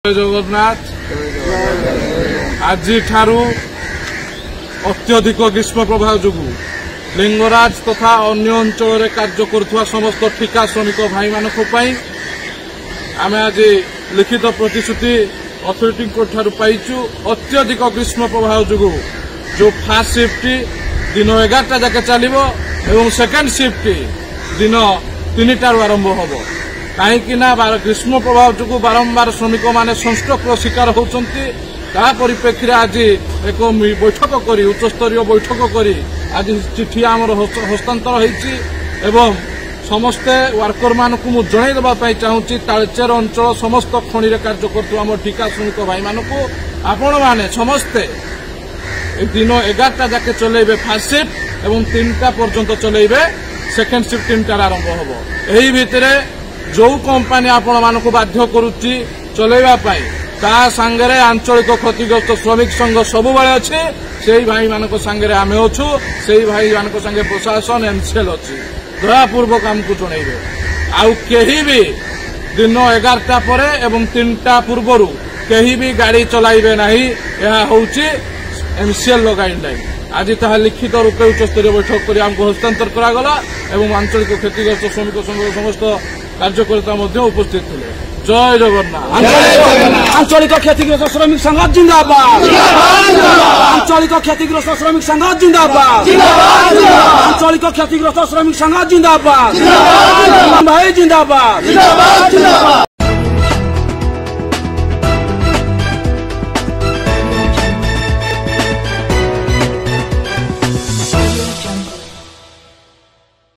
जगन्नाथ आज अत्यधिक ग्रीष्म प्रभाव जो लिंगराज तथा अन्य अंचल कार्य करुवा समस्त ठिका श्रमिक भाई मानक आम आज लिखित प्रतिश्रुति अथॉरिटी पाइचु। अत्यधिक ग्रीष्म प्रभाव जो फास्ट शिफ्ट दिन 11टा जाके चलो और सेकेंड शिफ्ट दिन 3टार आरंभ हम कहीं ग्रीष्म प्रभाव जो बारंबार श्रमिक माने संस्ट्रोक शिकार होती परिप्रेक्षी आज एक बैठक कर उच्चस्तरीय बैठक कर आज चिठी आमर हस्तांतर होती एवं समस्ते वर्कर मानक जनईदेवाई चाहूँगी तालचेर अंचल समस्त खनि कार्य कर ठिका श्रमिक भाई मानक आपण मैंने समस्ते दिन 11टा जाके चलेबे फास्ट शिफ्ट और 3टा पर्यंत चलेबे सेकेंड शिफ्ट 3टार आरंभ हम यही भितर जो कंपानी आपण मानक बाध्य करुच्ची चलैवाई ता सांगरे आंचलिक क्षतिग्रस्त श्रमिक संघ सबु बेले अच्छे से भाई मानक सांगरे आमे अच्छु से भाई मानक संगे प्रशासन एमसीएल अच्छी दयापूर्वक आमको जनइबे आउ केही भी दिन 11टा पर एवं 3टा पूर्वर केही भी गाड़ी चलाइबे नहीं यह होउची एमसीएल गाइडलाइन आज ताहा लिखित रूपे उच्चस्तरीय बैठक कर आमको हस्तांतर करागला एवं आंचलिक क्षतिग्रस्त श्रमिक संघ समस्त कार्यकर्ता उपस्थित थे। जय जगन्नाथ। आंचलिक क्षतिग्रस्त श्रमिक संघ जिंदाबाद। आंचलिक क्षतिग्रस्त श्रमिक संघ जिंदाबाद। आंचलिक क्षतिग्रस्त श्रमिक संघ जिंदाबाद। भाई जिंदाबाद।